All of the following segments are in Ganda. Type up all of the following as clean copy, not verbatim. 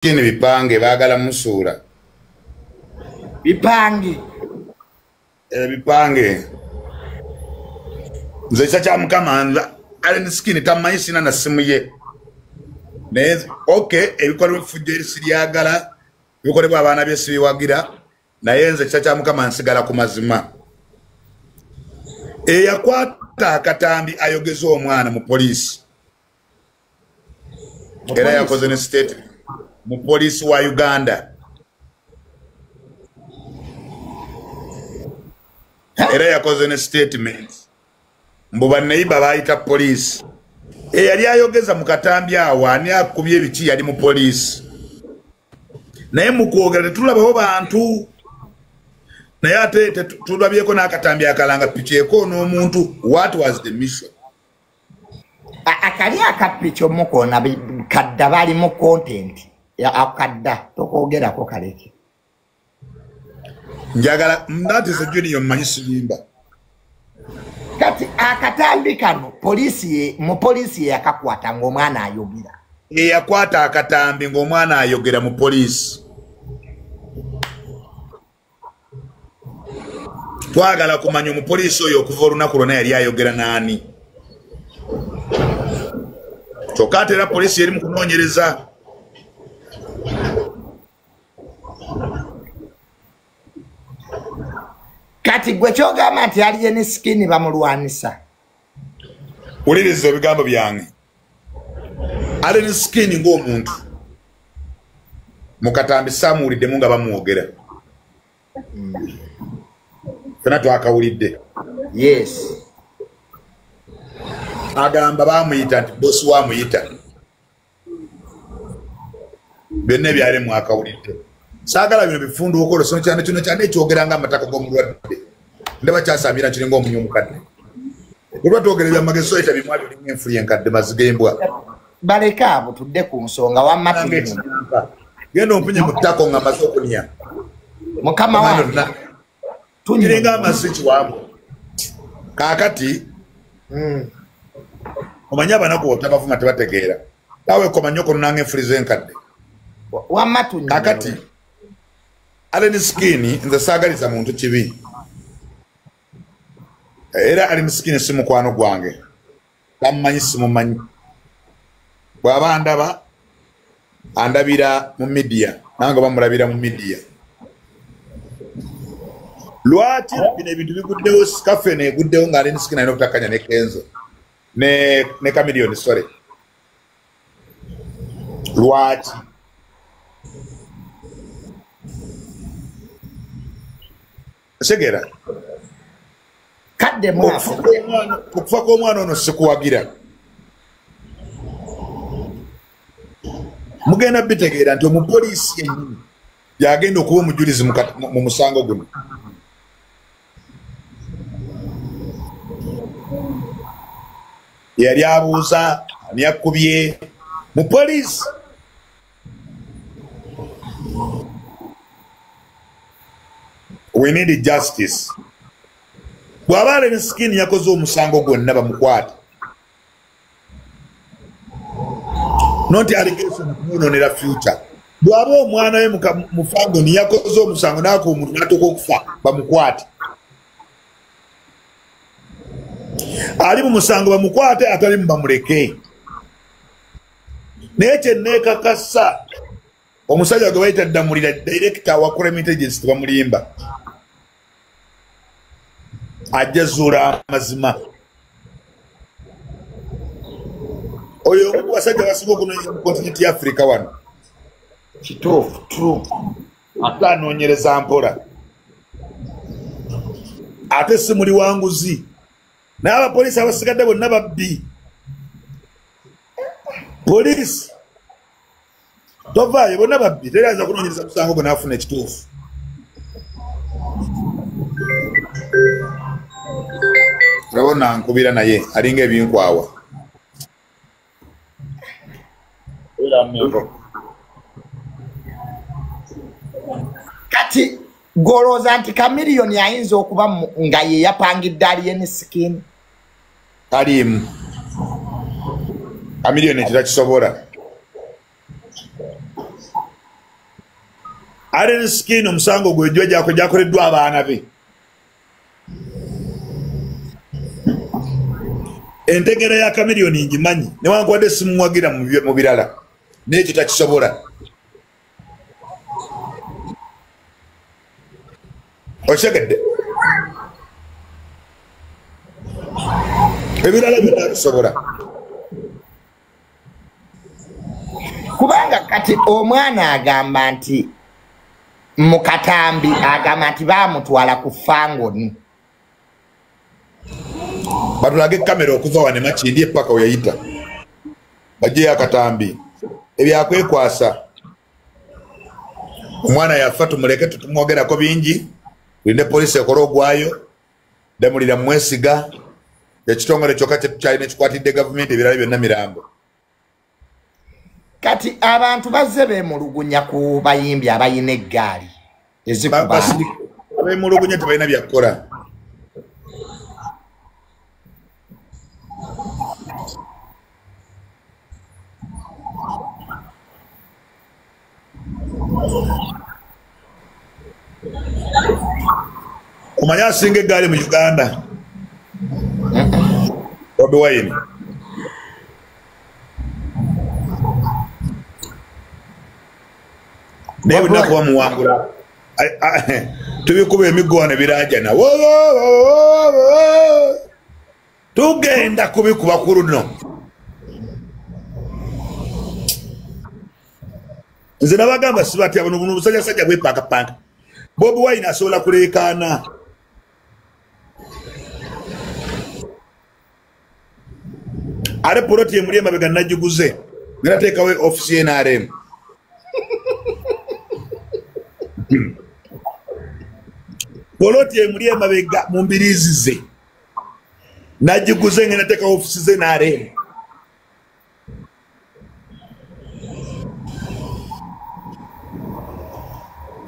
Kini bipange bagala musura. Bipange. Bipange. Nze chacha mukama ali skini tamanyi sina na simu ye. Okay, ebikole fujeri siriyagala. Bikole bwa bana byesi biwagira. Naye nze chacha mukama nsigala ku mazima. Yakwata akatambi ayogeza omwana mu police. Era yakoze ne state mu police wa Uganda. Era yakoze ne statement. Mbuba neiba bayita police. Yali ayogeza mu katambi awo ani akubye ebiki yali mu police. Naye mu kwogera tetulabaho bantu. Naye ate tulabyeko n'akatambi akalanga pikyeko n'omuntu. What was the mission? Akali akapicho mukona kadda bali mu content ya akadda tokogerako kaleke. Njagala that is a junior manyisilimba. Kati akatambi kano polisi mu polisi yakakwata ng'omwana ayogera. Yakwata akatambi ng'omwana ayogera mu polisi. Twagala kumanya mu polisi oyo okuva olunaku lwonna yali ayogera nani. Kyokka era polisi eri mu kunoonyereza. Kati gwe kyogamba nti aliye ne skini bamulwanisa. Wuliriza ebigambo byange. Ali ne skini ng'omuntu. Mu katambi saamuwuliddemu nga bamwogera. Fena twakawulidde. Yes. Agamba bamuyita nti bosi wamuyita. Byonna byali mwakawulidde. Saagala bino bifundu okolo so cyane kino cyane ekyogera nga amataka g'omulwadde. Ndaba kyasamira kiringa omunyo omukadde. Olwa twogera byamageso eta bimwali oli enfuli enkadde mazigembwa. Baleka abo tudde ku nsonga wamma tulino. Genda ompunye mu ttako nga amaze okunya. Mukama wange. Tunyinga amasiki wamu. Kaakati. Omanya abanaku otabavuma tebategeera. Nawe komanyoko nange enfuli z'enkadde. Wamma tunyinga. Kaakati. Ali ni skini nze saagaliza muntu kibi. Era ali ni skini si mukwano gwange. Tamumanyi simumanyi. Bw'aba andaba andabira mu media nange bamulabira mu media. Lwaki bino ebintu biguddewo kafe neguddewo ng'ali ni skini alina obutakanya ne Kenzo ne Chameleone sorry. Lwaki segera kadde mwafu okufa kw'omwana ono sikuwagira. Mugenda bitegeera nti omupoliisi yennyini yagenda okuba omujulizi mu musango guno. Yali abuuza ani yakubye mu poliisi. We need justice. Bw'aba ali ne skini yakoze omusango gwonna bamukwate. Not allegation kumwononera future. Bw'aba omwana we mufango ni yakoze omusango n'ako omuntu n'atuuka okufa bamukwate. Ali mu musango bamukwate atali mu bamuleke. Naye kye neekakasa omusajja gwe bayita Ddamulira director wa Crime Intelligence bamulimba. Ajja zuula amazima. Oyo wasajja basinga okunoonyeza mu kontinenti ya Africa wano. Kituufu true. Ate anoonyereza mpola. Ate si muli wanguzi. N'abapoliisi abasigadde bonna babbi. Poliisi tovaayo bonna babbi terayinza kunoonyereza musango gwe n'afuna ekituufu. Olabona nkubira naye alinga ebinkwawa. Kati golooza nti Chameleone ayinza okuba nga ye yapangidde aliye ne skini. Taliimu. Chameleone kirakisobola. Allen Skin omusango gwe gyakoleddwa abaana be. Entegera ya Chameleone ngimanyi newankubadde simuwagira mu birala n'ekyo takisobola. Oshegedde ebirala byonna bisobola. Kubanga kati omwana agamba nti mu Katambi agamba nti baamutwala ku Fangoni. Batulage kamera okuva wane Makindi epaka oyayita bajje Akatambi ebyakwekwasa. Omwana yafa tumuleke tutumwogerako bingi tulinde polisi ekora ogwayo demulira mwesiga ekitongole kyokka kyalina ekikwatidde gavumenti ebirala byonna mirambo. Kati abantu bazze beemulugunya ku bayimbi abayina eggaali ezikuba abemulugunya tebalina byakukola. Omanya asinga eggaali mu Uganda Bobi Wine. Naye bulina kuba muwangula tubikuba emigoone birajana tugenda kubikuba ku luno. Nze nabagamba sibatya buno busajjasajja bwepankapanga. Bobi Wine asobola kuleekaana. Ale poloti emuli emabega nagiguze ngerateekawo ofisi y'NRM. Poloti emuli emabega mu mbiriizi ze nagiguze ngerateekawo ofisi z'NRM.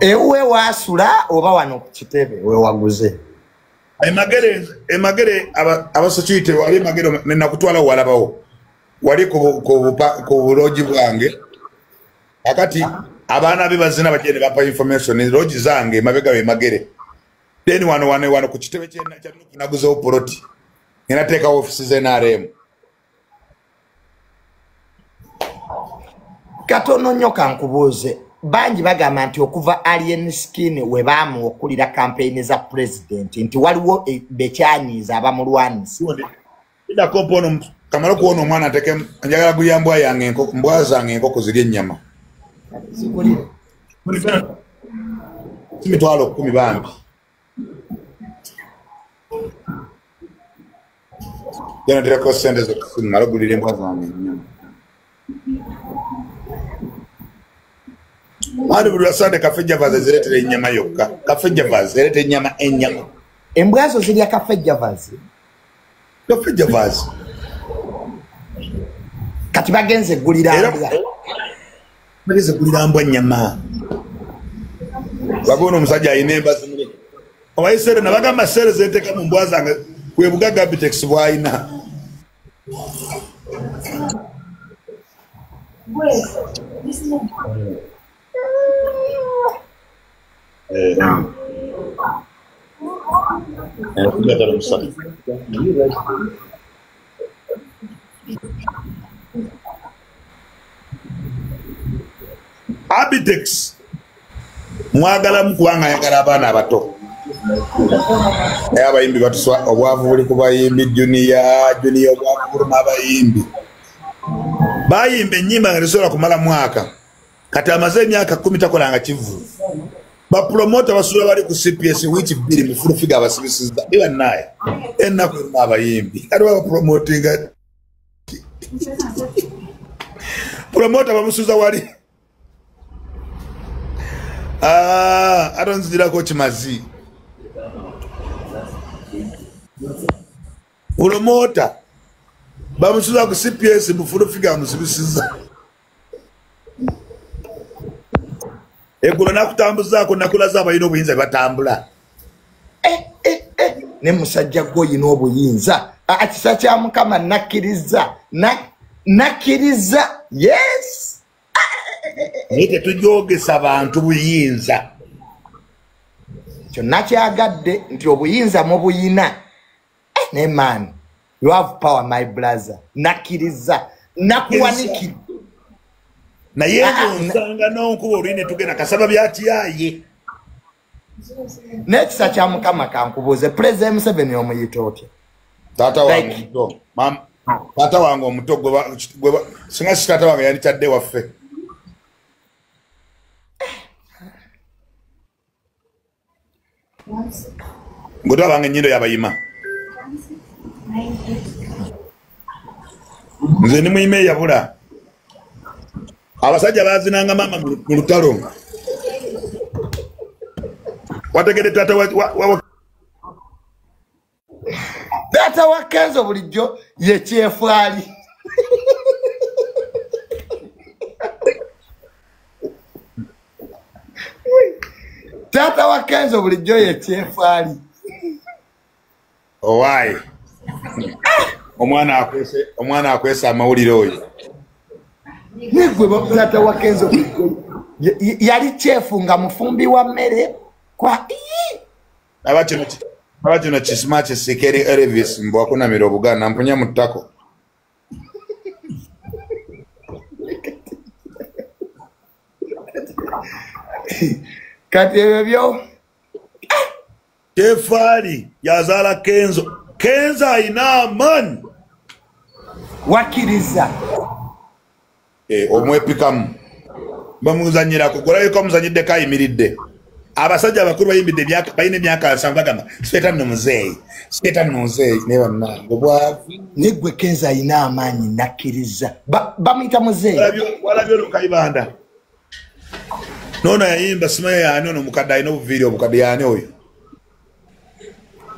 Ewe wasula oba wano ku kitebe we waguze. Emagere abasecurity wali magere nakutwala walabawo wali ku buloji bwange akati abaana be bazina bagende bapa information loji zange mabega we magere then wano ku kitebe kyena naguzewo poloti inateeka office z'NRM. Katono nnyo kankubuuze bangi bagamba nti okuva Allen Skin we baamu okulira campaign za president nti waliwo bekyanyiza abamulwanisi. Ida kompono kamalo kuona omwana ateke njagala gulya mbwa yange mbwa zange enkoko zirya ennyama. Zikulire. Mitwalo 10 bambi. Yana direko sende zo kumalo gulire mbwa zange ennyama. Wadi bulwasande kafejja vaze ziretere ennyama yokka. Kafejja vaze ziretere ennyama. Embwazo zirya kafejja vaze. Kafejja vaze. Kati bagenze gulira mbwa. Bagenze gulira mbwa ennyama. Bagono omusajja ayina embazi mule. Obayisere nabagamba sere zenteeka mu mbwa zange kwe bugaga bitex bwayina. Abitex mwagala mukubanga ayagala abaana abato. Abayimbi batuswa obwavu buli ku bayimbi junior obwavu buli abayimbi bayimba ennyimba nga tesobola kumala mwaka kati amaze emyaka 10 takolanga kivu. Bapromota basula bali ku CPS which bili mufuru figa abasibisiza iba naye ennaku abayimbi kati bapromotinga promota bamusuza wali atonzira ko kimazi promota bamusuza ku CPS mufuru figa amusibisiza Egulo nakutambuzaako nakulaza abayina obuyinza batambula. Ne musajja gwo yina obuyinza. Akisa kya Mukama nakkiriza. Nakkiriza. Yes. naye tetujogesa bantu buyinza kyonna kyagadde nti obuyinza mubuyina ne man you have power my brother nakkiriza nakuwanikira naye nsanga n'onkuba olwine tugenda kasaba byakiyaye n'ekisa kya mukama kankubuuze President Museveni omuyita otya taata wange omuto taata wange omuto singa si taata wange yanditadde waffe ngwe abange ennyindo yabayima nze ndi muyima eyabula abasajja bazinanga mama mu lutalo wategede taata wa Kenzo bulijjo ye kyefwali taata wa Kenzo bulijjo ye kyefwali owaayi omwana akwesa amawulire oyo nigwe taata wa Kenzo bulijjo yali kyefu nga mufumbi wa mmere kwa aba kino kisima kisikeri Elvis mbwakunamira obuganda mpunya mu ttako kati ebyo byo Kefali yazaala Kenzo ayina amaanyi wakkiriza omwepikamu bamuzanyirako golayoka omuzanyiddeko ayimiridde abasajja abakulu bayimbidde balina emyaka 7 bagamba sipeta nno muzeeyi naye bannange obwavu negwe Kenzo ayina amaanyi nakkiriza bamuyita muzeeyi walabye olukayibanda noono yayimba simaye yaani ono omukadde alina obuviiri obukadde yaani oyo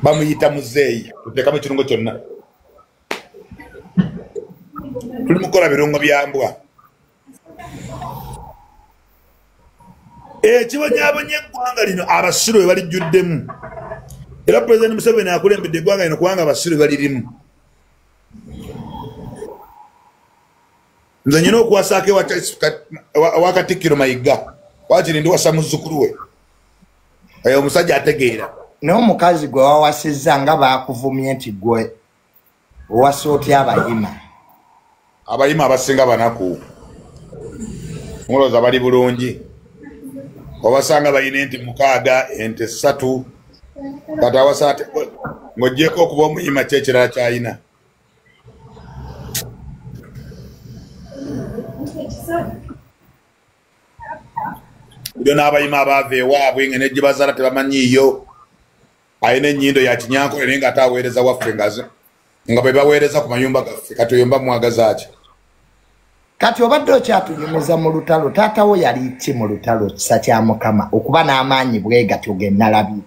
bamuyita muzeeyi tuteekamu ekirungo kyonna tuli mukola birungo byambwa ekibonyabonya eggwanga lino abasiru bwe balijjuddemu era Pulezidenti Museveni akulembedde eggwanga lino kubanga abasiru balirimu nze nyina okuwasaako ewakatikkiro Mayiga wakiri ndi wasa muzzukulu we oyo omusajja ategeera n'omukazi gwe wawasizza nga baakuvumye nti gwe owasa otya abayima abasinga banaku mulowooza bali bulungi obasanga balina enti 6 ente 3 kati awasa ate ng'oggyeko okuba omuyima kyekirala kyayina byo n'abayima abaava ewaabwe nga negye bazaala tebamanyiiyo ayina ennyindo ya kinyankole naye ng'ate aweereza waffe nga bwe baweereza ku mayumba gaffe kati oyomba mwagazaaki kati obadde okyatunyumiza mu lutalo taatawo yali ki mu lutalo kisa kya mukama okuba n'amaanyi bwe gatyo ge nalabye